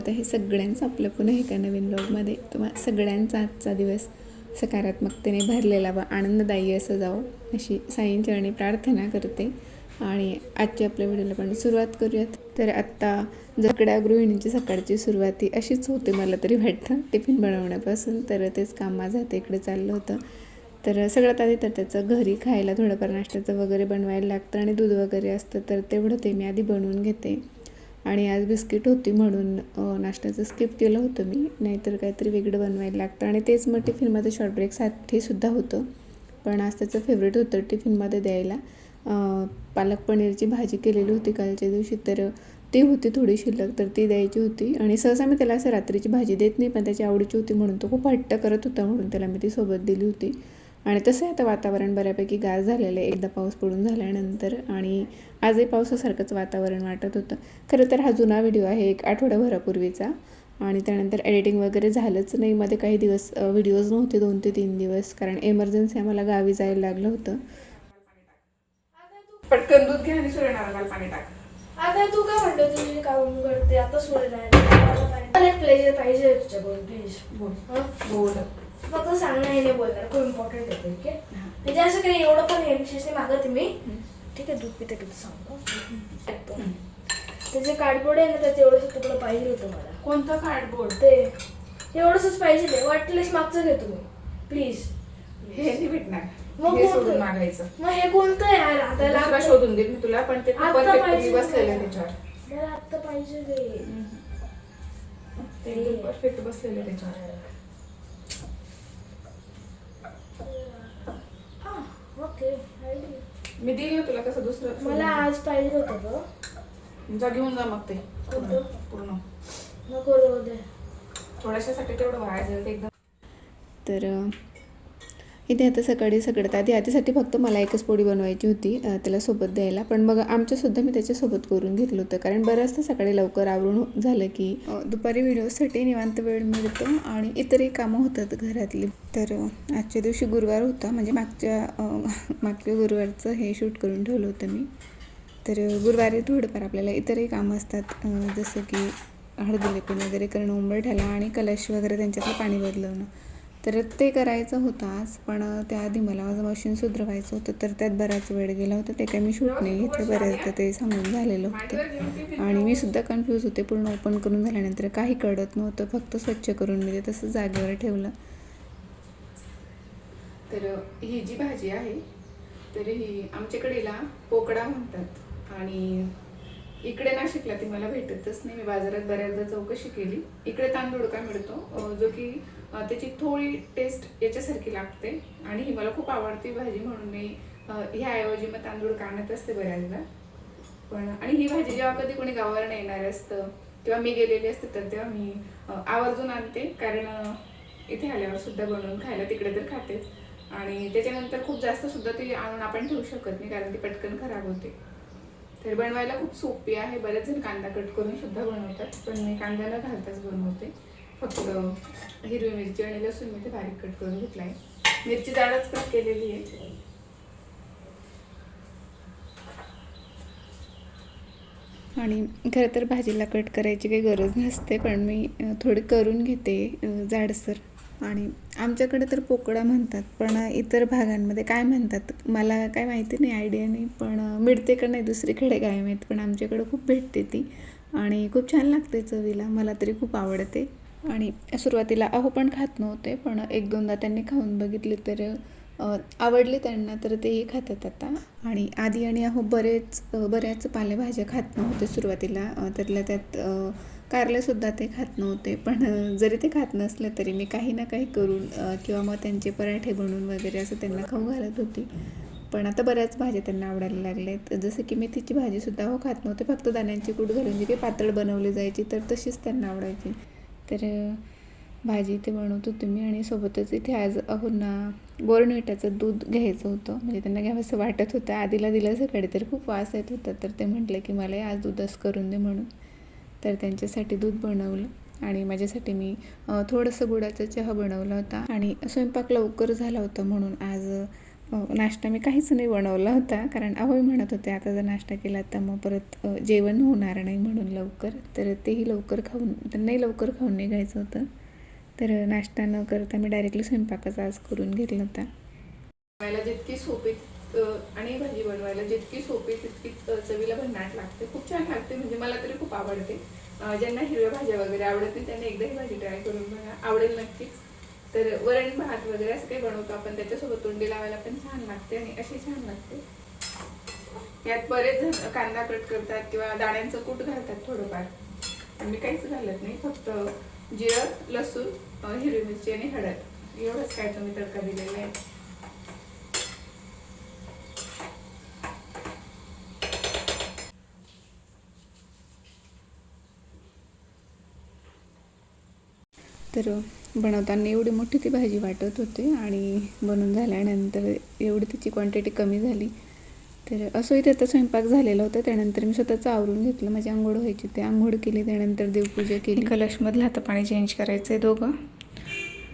स्वागत आहे सगळ्यांचं आपलं पुन्हा एका नवीन ब्लॉगमध्ये. तुम्हाला सगळ्यांचा आजचा दिवस सकारात्मकतेने भरलेला व आनंददायी असं जावं अशी साईंचरणी प्रार्थना करते. आणि आजच्या आपल्या व्हिडिओला पण सुरुवात करूयात. तर आत्ता जकड्या गृहिणींची सकाळची सुरुवात ही अशीच होते मला तरी वाटतं, टिफिन बनवण्यापासून. तर तेच काम माझं आता इकडे चाललं होतं. तर सगळ्यात आधी तर त्याचं घरी खायला थोडंफार नाश्त्याचं वगैरे बनवायला लागतं आणि दूध वगैरे असतं, तर तेवढं ते मी आधी बनवून घेते. आणि आज बिस्किट होती म्हणून नाश्त्याचं स्किप केलं होतं मी, नाहीतर काहीतरी वेगळं बनवायला लागतं. आणि तेच मग टिफिनमध्ये शॉर्ट ब्रेकसाठी सुद्धा होतं. पण आज त्याचं फेवरेट होतं टिफिनमध्ये द्यायला. पालक पनीरची भाजी केलेली होती कालच्या दिवशी, तर ती होती थोडी शिल्लक, तर ती द्यायची होती. आणि सहसा मी त्याला असं रात्रीची भाजी देत नाही, पण त्याची आवडीची होती म्हणून तो खूप हट्ट करत होता, म्हणून त्याला मी ती सोबत दिली होती. आणि तसं आता वातावरण बऱ्यापैकी गार झालेलं आहे एकदा पाऊस पडून झाल्यानंतर, आणि आजही पावसासारखंच वातावरण वाटत होतं. खरं तर हा जुना व्हिडिओ आहे, 1 आठवड्याभरापूर्वीचा. आणि त्यानंतर एडिटिंग वगैरे झालंच नाही. मध्ये काही दिवस व्हिडिओज नव्हते, 2 ते 3 दिवस, कारण एमर्जन्सी आम्हाला गावी जायला लागलं होतं. पटकन दूध घ्या आणि सूर्यनारायणाला पाणी टाक. आता तू काय म्हणतो, तुझी काम करते आता सूर्यनारायण प्लेजर पाहिजे तुझ्याकडून, प्लीज बोल. बोल. फक्त सांग, नाही बोलणार, खूप इम्पॉर्टंट आहे. ठीक आहे, म्हणजे असं काही एवढं पण हे विशेष नाही मागत मी. ठीक आहे, दूध पिते किती सांगतो. त्याचे कार्डबोर्ड आहे ना, त्याचं एवढंच तुकडं पाहिजे होतं मला. कोणतं कार्डबोर्ड? ते एवढंच पाहिजे, वाटलेच मागचं घे तुम्ही प्लीज. हे नाही भेटणार, मग हे सोडून मागायचं. मग हे कोणतं यार? आता दुसरा शोधून देईन मी तुला, पण ते परफेक्टली बसलेलं आहे त्याच्यावर. मला आत्ता पाहिजे ते परफेक्ट बसलेलं आहे त्याच्यावर. ओके, मी दिलं तुला कसं दुसरं. मला आज पाहिजे होतं. जा घेऊन जा मग ते कोणतं? पूर्ण. नको राहू दे, थोड्याशासाठी तेवढं वाया जाईल ते एकदम. तर इथे आता सकाळी सगळ्यात आधी आधीसाठी फक्त मला एकच पोळी बनवायची होती त्याला सोबत द्यायला. पण मग आमच्यासुद्धा मी त्याच्यासोबत करून घेतलं होतं, कारण बरंचसं सकाळी लवकर आवरून झालं की दुपारी व्हिडिओसाठी निवांत वेळ मिळतो आणि इतरही कामं होतात घरातली. तर आजच्या दिवशी गुरुवार होता, म्हणजे मागच्या गुरुवारचं हे शूट करून ठेवलं होतं मी. तर गुरुवारी थोडंफार आपल्याला इतरही कामं असतात, जसं की हळदी लेपण वगैरे करणं, उंबरठ्याला आणि कलश वगैरे त्यांच्यातलं पाणी बदलवणं. तर ते करायचं होतं आज, पण त्याआधी मला माझं मशीन सुधरवायचं होतं, तर त्यात बराच वेळ गेला होता. ते काही मी शूट नाही घेतलं, बऱ्याचदा ते सांगून झालेलं होतं. आणि मी सुद्धा कन्फ्यूज होते, पूर्ण ओपन करून झाल्यानंतर काही कळत नव्हतं, फक्त स्वच्छ करून मी ते तसं जागेवर ठेवलं. तर ही जी भाजी आहे, तर ही आमच्याकडेला पोकडा म्हणतात, आणि इकडे नाशिकला ती मला भेटतच नाही. मी बाजारात बऱ्याचदा चौकशी केली. इकडे तांदूळका मिळतो, जो की त्याची थोडी टेस्ट याच्यासारखी लागते, आणि ही मला खूप आवडती भाजी, म्हणून मी ह्याऐवजी मग तांदूळका आणत असते बऱ्याचदा. पण आणि ही भाजी जेव्हा कधी कोणी गावावरून येणार असतं किंवा मी गेलेली असते, तर तेव्हा मी आवर्जून आणते, कारण इथे आल्यावर सुद्धा बनवून खायला तिकडे तर खातेच. आणि त्याच्यानंतर खूप जास्त सुद्धा ती आणून आपण ठेवू शकत नाही, कारण ती पटकन खराब होते. तर बनवायला खूप सोपी आहे. बरेच जण कांदा कट करून सुद्धा बनवतात, पण मी कांदा न घालताच बनवते. फक्त हिरवी मिरची आणि लसूण मी ते बारीक कट करून घेतला आहे. मिरची जाडच कट केलेली आहे. आणि खरं तर भाजीला कट करायची काही गरज नसते, पण मी थोडी करून घेते जाडसर. आणि आमच्याकडे तर पोकळा म्हणतात, पण इतर भागांमध्ये काय म्हणतात मला काय माहिती नाही, आयडिया नाही. पण मिळते का नाही दुसरीकडे काय माहीत, पण आमच्याकडे खूप भेटते ती, आणि खूप छान लागते चवीला, मला तरी खूप आवडते. आणि सुरुवातीला अहो पण खात नव्हते, पण 1-2दा त्यांनी खाऊन बघितले, तर आवडले त्यांना, तर तेही खातात आता. आणि आधी आणि अहो बऱ्याच पालेभाज्या खात नव्हते सुरुवातीला, त्यातल्या त्यात कारलेसुद्धा ते खात नव्हते. पण जरी ते खात नसले तरी मी काही ना काही करून किंवा मग त्यांचे पराठे बनवून वगैरे असं त्यांना खाऊ घालत होती. पण आता बऱ्याच भाज्या त्यांना आवडायला लागल्या आहेत, जसं की मेथीची भाजीसुद्धा हो खात नव्हते, फक्त दाण्यांची कूट घालून जी काही पातळ बनवली जायची, तर तशीच त्यांना आवडायची. तर भाजी इथे बनवत होते मी, आणि सोबतच इथे आज अहोंना बोर्नव्हिटाचं दूध घ्यायचं होतं, म्हणजे त्यांना घ्यावंसं वाटत होतं. आधीला दिलं सकाळी तर खूप वास येत होता, तर ते म्हटलं की मला आज दूधच करून दे म्हणून. तर त्यांच्यासाठी दूध बनवलं, आणि माझ्यासाठी मी थोडंसं गुळाचा चहा बनवला होता. आणि स्वयंपाक लवकर झाला होता, म्हणून आज नाश्ता मी काहीच नाही बनवला होता, कारण अहोय म्हणत होते आता जर नाश्ता केला तर मग परत जेवण होणार नाही म्हणून लवकर, तर तेही लवकर खाऊन त्यांनाही लवकर खाऊन निघायचं होतं. तर नाश्ता न करता मी डायरेक्टली स्वयंपाकाचा आज करून घेतला होता. बनवायला जितकी सोपी आणि भाजी बनवायला जितकी सोपी तितकीच चवीला भन्नाट लागते. खूप छान लागते, म्हणजे मला तरी खूप आवडते. ज्यांना हिरव्या भाज्या वगैरे आवडत नाही त्यांनी एकदा ही भाजी ट्राय करून बघा, आवडेल नक्कीच. तर वरण भात वगैरे असं काही बनवतो आपण, त्याच्यासोबत तोंडी लावायला पण छान लागते आणि अशी छान लागते. यात बरेच जण कांदा कट करतात किंवा दाण्यांचं कूट घालतात थोडंफार, मी काहीच घालत नाही. फक्त जिरं, लसूण, हिरवी मिरची आणि हळद एवढंच काय तुम्ही तडका दिलेला आहे. तर बनवताना एवढी मोठी ती भाजी वाटत होते आणि बनून झाल्यानंतर एवढी तिची क्वांटिटी कमी झाली. तर असंही त्याचा स्वयंपाक झालेला होता. त्यानंतर मी स्वतःचं आवरून घेतलं, माझी आंघोळ व्हायची, ते आंघोळ केली, त्यानंतर देवपूजा केली. कलशमधलं आता पाणी चेंज करायचं आहे दोघं.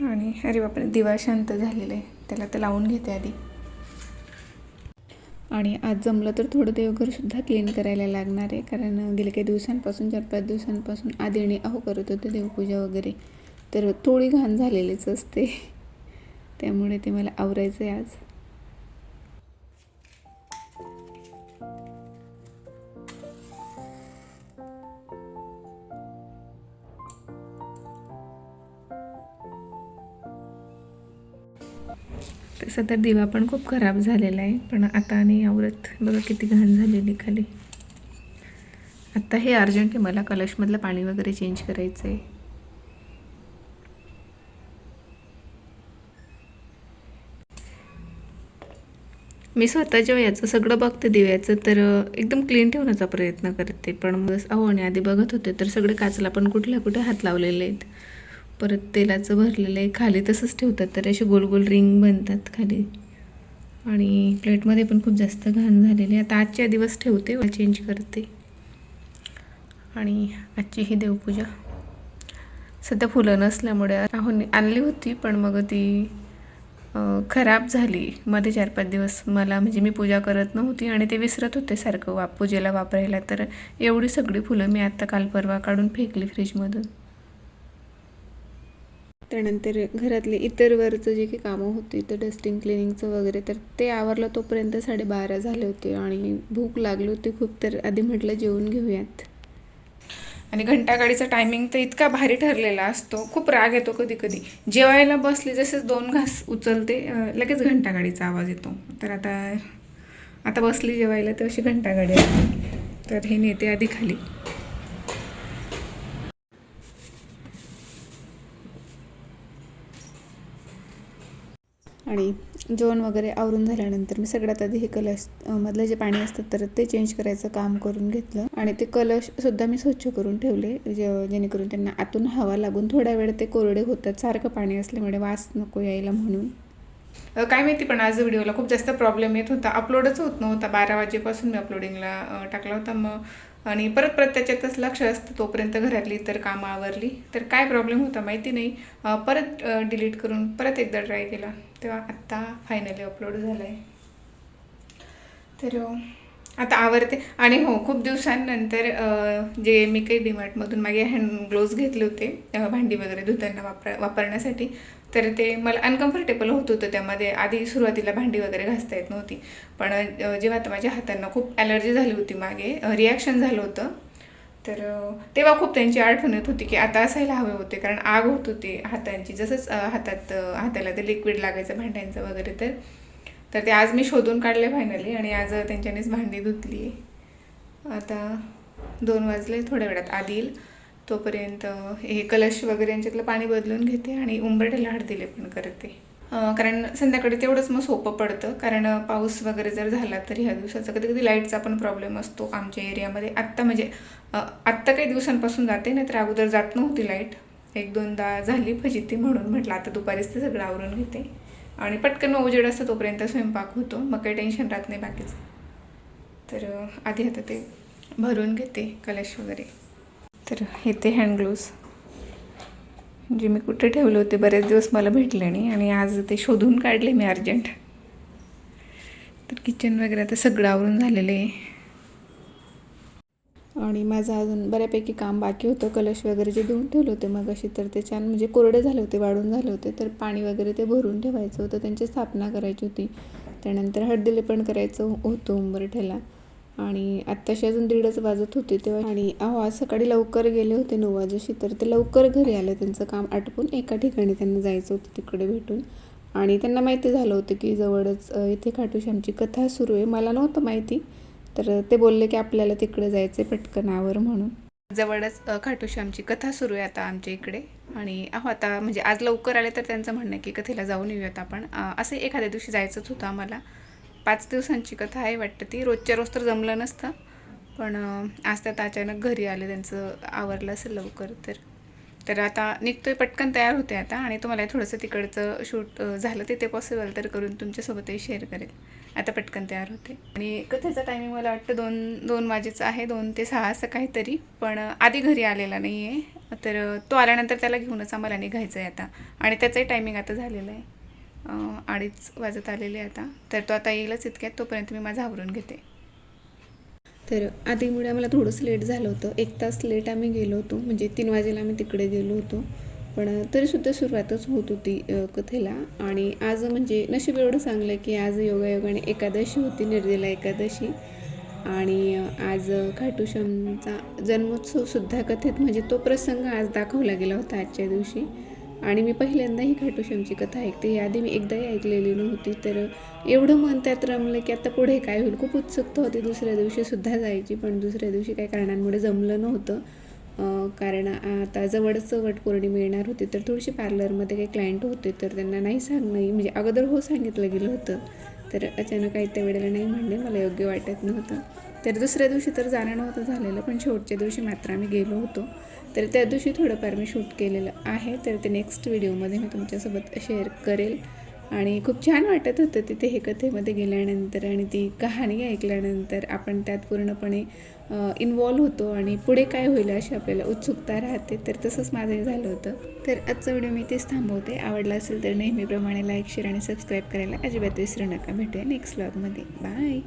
आणि अरे बापरे, दिवा शांत झालेला आहे, त्याला तर लावून घेते आधी. आणि आज जमलं तर थोडं देवघरसुद्धा क्लीन करायला लागणार आहे, कारण गेले काही दिवसांपासून 4-5 दिवसांपासून आदिनी अहो करत होते देवपूजा वगैरे, तर थोडी घाण झालेलीच असते, त्यामुळे ते मला आवरायचं आहे आज. तसं तर दिवा पण खूप खराब झालेला आहे, पण आता नाही आवरत. बघा किती घाण झालेली खाली. आत्ता हे अर्जंट आहे, मला कलशमधलं पाणी वगैरे चेंज करायचं आहे. मी स्वतः जेव्हा याचं सगळं बघते दिव्याचं, तर एकदम क्लीन ठेवण्याचा प्रयत्न करते, पण मग अहो आणि आधी बघत होते तर सगळे काचला पण कुठल्या कुठे हात लावलेले आहेत. परत तेलाचं भरलेलं आहे, खाली तसंच ठेवतात तर असे गोल गोल रिंग बनतात खाली. आणि प्लेटमध्ये पण खूप जास्त घाण झालेली. आता आजच्या दिवस ठेवते, चेंज करते. आणि आजची ही देवपूजा सध्या फुलं नसल्यामुळे अहोनी आणली होती, पण मग ती खराब झाली मध्ये 4-5 दिवस. मला म्हणजे मी पूजा करत नव्हती आणि ते विसरत होते सारखं पूजेला वापरायला, तर एवढी सगळी फुलं मी आता काल परवा काढून फेकली फ्रीजमधून. त्यानंतर घरातले इतर वरचं जे काही कामं होती, तर डस्टिंग क्लिनिंगचं वगैरे, तर ते आवरलं तोपर्यंत 12:30 झाले होते आणि भूक लागली होती खूप, तर आधी म्हटलं जेवून घेऊयात. आणि घंटागाडीचा टायमिंग तर इतका भारी ठरलेला असतो, खूप राग येतो कधी कधी. जेवायला बसले जसेच 2 घास उचलते लगेच घंटागाडीचा आवाज येतो. तर आता बसली जेवायला तर अशी घंटागाडी आली, तर हे नेते आधी खाली. आणि जेवण वगैरे आवरून झाल्यानंतर मी सगळ्यात आधी हे कलश मधलं जे पाणी असतं तर ते चेंज करायचं काम करून घेतलं. आणि ते कलशसुद्धा मी स्वच्छ करून ठेवले, जेणेकरून त्यांना आतून हवा लागून थोड्या वेळ ते कोरडे होतात, सारखं पाणी असल्यामुळे वास नको यायला म्हणून. काय माहिती, पण आज व्हिडिओला खूप जास्त प्रॉब्लेम येत होता, अपलोडच होत नव्हता. 12 वाजेपासून मी अपलोडिंगला टाकला होता, मग आणि परत त्याच्यातच लक्ष असतं तोपर्यंत घरातली इतर कामं आवरली. तर काय प्रॉब्लेम होता माहिती नाही, परत डिलीट करून परत एकदा ट्राय केला, तेव्हा आत्ता फायनली अपलोड झाला आहे. तर आता आवरते. आणि हो, खूप दिवसांनंतर जे मी काही डीमार्टमधून मागे हँड ग्लोव्ज घेतले होते भांडी वगैरे धुताना वापरण्यासाठी, तर ते मला अनकम्फर्टेबल होत होतं त्यामध्ये. आधी सुरुवातीला भांडी वगैरे घासता येत नव्हती, पण जेव्हा आता माझ्या हातांना खूप ॲलर्जी झाली होती, मागे रिॲक्शन झालं होतं, तर तेव्हा खूप त्यांची आठवण येत होती की आता असायला हवे होते, कारण आग होत होती हातांची. जसंच हाताला ते लिक्विड लागायचं भांड्यांचं वगैरे, तर ते आज मी शोधून काढले फायनली, आणि आज त्यांच्यानेच भांडी धुतली आहे. आता 2 वाजले, थोड्या वेळात आधी येईल. तोपर्यंत हे कलश वगैरे यांच्यातलं पाणी बदलून घेते आणि उंबरठ्याला हळद दिले पण करते, कारण संध्याकाळी तेवढंच मग सोपं पडतं. कारण पाऊस वगैरे जर झाला तर ह्या दिवसाचा कधी कधी लाईटचा पण प्रॉब्लेम असतो आमच्या एरियामध्ये. आत्ता काही दिवसांपासून जाते, नाहीतर अगोदर जात नव्हती लाईट. 1-2दा झाली फजिती, म्हणून म्हटलं आता दुपारीच ते सगळं आवरून घेते आणि पटकन उजेड असतं तोपर्यंत स्वयंपाक होतो, मग काही टेन्शन राहत नाही बाकीचं. तर आधी आता ते भरून घेते कलश वगैरे. तर हे ते हँड ग्लोव्ज जे मी कुठे ठेवले होते, बरेच दिवस मला भेटले नाही आणि आज ते शोधून काढले मी अर्जंट. तर किचन वगैरे आता सगळं आवरून झालेलं आहे आणि माझं अजून बऱ्यापैकी काम बाकी होतं. कलश वगैरे जे धुवून ठेवले होते मग अशी, तर ते छान म्हणजे कोरडे झाले होते, वाढून झाले होते. तर पाणी वगैरे ते भरून ठेवायचं होतं, त्यांची स्थापना करायची होती. त्यानंतर हळदीलेपण करायचं होतं उंबरठ्याला. आणि आत्ताशी अजून 1:30 वाजत होते तेव्हा. आणि आज सकाळी लवकर गेले होते 9 वाजेशी, तर ते लवकर घरी आले. त्यांचं काम आटपून एका ठिकाणी त्यांना जायचं होतं तिकडे भेटून. आणि त्यांना माहिती झालं होतं की जवळच इथे खाटूश्यामची कथा सुरू आहे. मला नव्हतं माहिती, तर ते बोलले की आपल्याला तिकडे जायचं पटकन आवर म्हणून. जवळच खाटूश्यामची कथा सुरू आहे आता आमच्या इकडे. आणि आता म्हणजे आज लवकर आले तर त्यांचं म्हणणं आहे की कथेला जाऊन येऊयात आपण. असं एखाद्या दिवशी जायचंच होतं आम्हाला. 5 दिवसांची कथा आहे वाटतं ती. रोजच्या रोज तर जमलं नसतं, पण आज त्यात अचानक घरी आले, त्यांचं आवरलं असेल लवकर. तर आता निघतोय, पटकन तयार होते आता. आणि तुम्हाला थोडंसं तिकडचं शूट झालं तिथे पॉसिबल तर करून तुमच्यासोबतही शेअर करेल. आता पटकन तयार होते. आणि कथेचा टायमिंग मला वाटतं 2 वाजेचा आहे, 2 ते 6 असं काहीतरी. पण आधी घरी आलेला नाही आहे, तर तो आल्यानंतर त्याला घेऊनच आम्हाला निघायचं आहे आता. आणि त्याचंही टायमिंग आता झालेलं आहे, 2:30 वाजत आलेले आता. तर तो आता येईलच इतक्यात, तोपर्यंत मी माझं आवरून घेते. तर आधीमुळे आम्हाला थोडंसं लेट झालं होतं. 1 तास लेट आम्ही गेलो होतो, म्हणजे 3 वाजेला आम्ही तिकडे गेलो होतो. पण तरीसुद्धा सुरुवातच होत होती कथेला. आणि आज म्हणजे नशीब एवढं चांगलं की आज योगायोगाने एकादशी होती, निर्जला एकादशी. आणि आज खाटूश्यामचा जन्मोत्सवसुद्धा कथेत म्हणजे तो प्रसंग आज दाखवला गेला होता आजच्या दिवशी. आणि मी पहिल्यांदा ही खाटूश्यामची कथा ऐकते. याआधी मी एकदाही ऐकलेली नव्हती. तर एवढं मन त्यात रमलं की आता पुढे काय होईल. खूप उत्सुकता होती दुसऱ्या दिवशीसुद्धा जायची, पण दुसऱ्या दिवशी काही कारणांमुळे जमलं नव्हतं. कारण आता जवळच वटपौर्णिमा येणार होती, तर थोडीशी पार्लरमध्ये काही क्लायंट होते, तर त्यांना नाही म्हणजे अगोदर हो सांगितलं गेलं होतं. तर अचानक काही त्या वेळेला नाही म्हणले, मला योग्य वाटत नव्हतं. तर दुसऱ्या दिवशी तर जाणं नव्हतं झालेलं, पण शेवटच्या दिवशी मात्र आम्ही गेलो होतो. तर त्या दिवशी थोडंफार मी शूट केलेलं आहे, तर ते नेक्स्ट व्हिडिओमध्ये मी तुमच्यासोबत शेअर करेल. आणि खूप छान वाटत होतं तिथे हे कथेमध्ये गेल्यानंतर. आणि ती कहाणी ऐकल्यानंतर आपण त्यात पूर्णपणे इन्वॉल्व होतो आणि पुढे काय होईल अशी आपल्याला उत्सुकता राहते. तर तसंच माझंही झालं होतं. तर आजचा व्हिडिओ मी तेच थांबवते. आवडला असेल तर नेहमीप्रमाणे लाईक, शेअर आणि सबस्क्राईब करायला अजिबात विसरू नका. भेटूया नेक्स्ट व्लॉगमध्ये. बाय.